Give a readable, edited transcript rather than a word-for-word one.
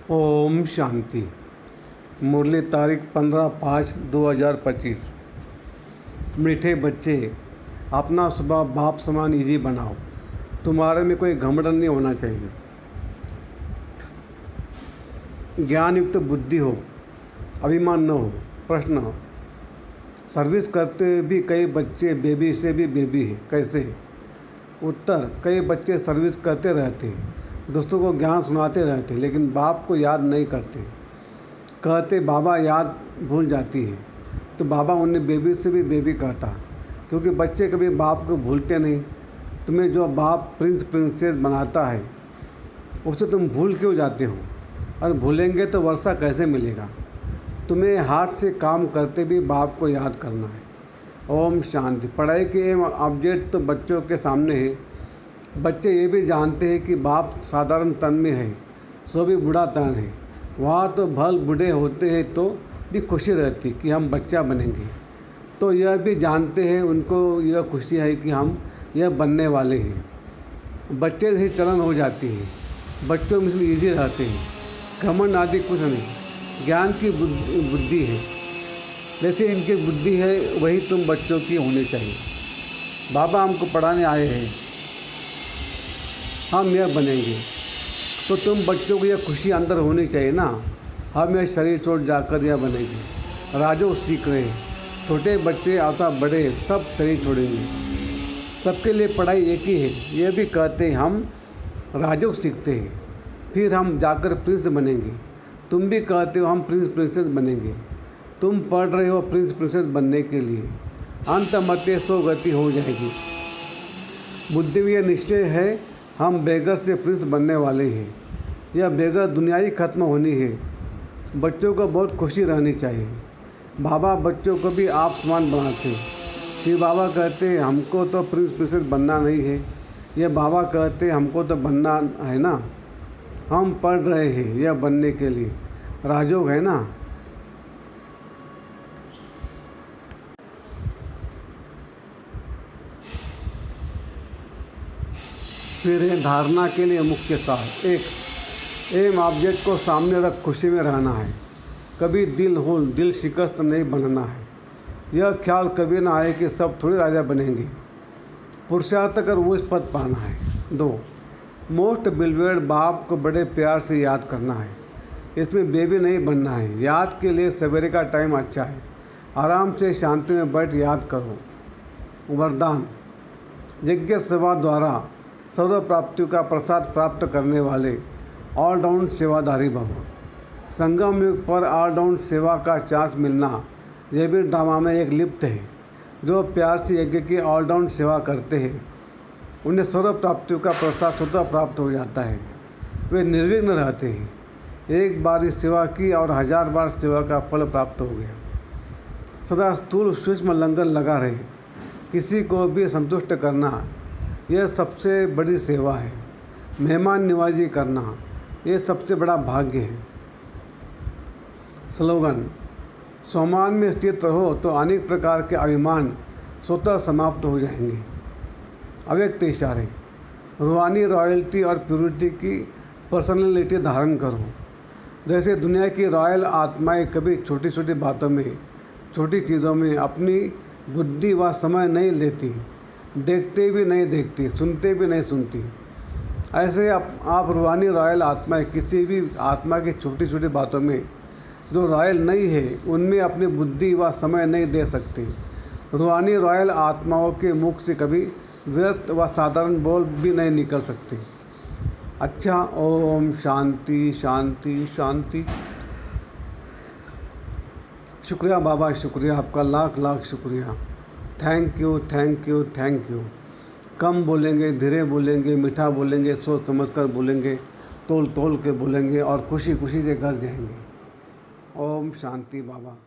ओम शांति। मुरली तारीख 15/5/2025। मीठे बच्चे, अपना स्वभाव बाप समान ईजी बनाओ। तुम्हारे में कोई घमंड नहीं होना चाहिए। ज्ञान युक्त बुद्धि हो, अभिमान न हो। प्रश्न: सर्विस करते हुए भी कई बच्चे बेबी से भी बेबी है, कैसे? उत्तर: कई बच्चे सर्विस करते रहते हैं, दोस्तों को ज्ञान सुनाते रहते, लेकिन बाप को याद नहीं करते। कहते बाबा याद भूल जाती है, तो बाबा उन्हें बेबी से भी बेबी कहता, क्योंकि बच्चे कभी बाप को भूलते नहीं। तुम्हें जो बाप प्रिंस प्रिंसेस बनाता है, उससे तुम भूल क्यों जाते हो? और भूलेंगे तो वर्षा कैसे मिलेगा? तुम्हें हाथ से काम करते भी बाप को याद करना है। ओम शांति। पढ़ाई के एम ऑब्जेक्ट तो बच्चों के सामने है। बच्चे ये भी जानते हैं कि बाप साधारण तन में है, सो भी बूढ़ा तन है। वहाँ तो भल बूढ़े होते हैं तो भी खुशी रहती कि हम बच्चा बनेंगे। तो यह भी जानते हैं, उनको यह खुशी है कि हम यह बनने वाले हैं। बच्चे से चलन हो जाती है, बच्चों में से ईजी रहते हैं। घमंड आदि कुछ नहीं, ज्ञान की बुद्धि है। जैसे इनकी बुद्धि है वही तुम बच्चों की होनी चाहिए। बाबा हमको पढ़ाने आए हैं, हम यह बनेंगे, तो तुम बच्चों को यह खुशी अंदर होनी चाहिए ना। हम यह शरीर छोड़ जाकर यह बनेंगे। राजो सीख रहे हैं, छोटे बच्चे आता बड़े सब शरीर छोड़ेंगे। सबके लिए पढ़ाई एक ही है। यह भी कहते हैं हम राजो सीखते हैं, फिर हम जाकर प्रिंस बनेंगे। तुम भी कहते हो हम प्रिंस प्रिंसेस बनेंगे। तुम पढ़ रहे हो प्रिंस प्रिंसेस बनने के लिए। अंत मते सो गति हो जाएगी। बुद्धि में यह निश्चय है, हम बेगर से प्रिंस बनने वाले हैं। यह बेगर दुनिया ही खत्म होनी है। बच्चों को बहुत खुशी रहनी चाहिए। बाबा बच्चों को भी आप समान बनाते हैं। शिव बाबा कहते हैं हमको तो प्रिंस प्रिंसेस बनना नहीं है। यह बाबा कहते हैं हमको तो बनना है ना। हम पढ़ रहे हैं यह बनने के लिए। राजयोग है ना। फिर है धारणा के लिए मुख्य सार। एक, एम ऑब्जेक्ट को सामने रख खुशी में रहना है। कभी दिल शिकस्त नहीं बनना है। यह ख्याल कभी ना आए कि सब थोड़े राजा बनेंगे। पुरुषार्थ कर वो इस पद पाना है। 2, मोस्ट बिलवेड बाप को बड़े प्यार से याद करना है। इसमें बेबी नहीं बनना है। याद के लिए सवेरे का टाइम अच्छा है। आराम से शांति में बैठ याद करो। वरदान: यज्ञ सेवा द्वारा सर्व प्राप्तियों का प्रसाद प्राप्त करने वाले ऑलराउंड सेवाधारी भव। संगम युग पर ऑलराउंड सेवा का चांस मिलना यह भी ड्रामा में एक लिप्त है। जो प्यार से यज्ञ की ऑलराउंड सेवा करते हैं उन्हें सर्व प्राप्तियों का प्रसाद स्वतः प्राप्त हो जाता है। वे निर्विघ्न रहते हैं। एक बार इस सेवा की और 1000 बार सेवा का फल प्राप्त हो गया। सदा स्थूल सूक्ष्म लंगर लगा रहे, किसी को भी संतुष्ट करना यह सबसे बड़ी सेवा है। मेहमान निवाजी करना यह सबसे बड़ा भाग्य है। स्लोगन: स्वमान में स्थित रहो तो अनेक प्रकार के अभिमान स्वतः समाप्त हो जाएंगे। अव्यक्त इशारे: रूहानी रॉयल्टी और प्यूरिटी की पर्सनैलिटी धारण करो। जैसे दुनिया की रॉयल आत्माएं कभी छोटी छोटी बातों में, छोटी चीज़ों में अपनी बुद्धि व समय नहीं लेती, देखते भी नहीं देखती, सुनते भी नहीं सुनती। ऐसे आप रूहानी रॉयल आत्माएं किसी भी आत्मा की छोटी छोटी बातों में जो रॉयल नहीं है उनमें अपनी बुद्धि व समय नहीं दे सकते। रूहानी रॉयल आत्माओं के मुख से कभी व्यर्थ व साधारण बोल भी नहीं निकल सकते। अच्छा, ओम शांति शांति शांति। शुक्रिया बाबा, शुक्रिया आपका, लाख लाख शुक्रिया। Thank you thank you thank you. कम बोलेंगे, धीरे बोलेंगे, मीठा बोलेंगे, सोच समझ कर बोलेंगे, तोल तोल के बोलेंगे और खुशी खुशी से घर जाएंगे। ओम शांति बाबा।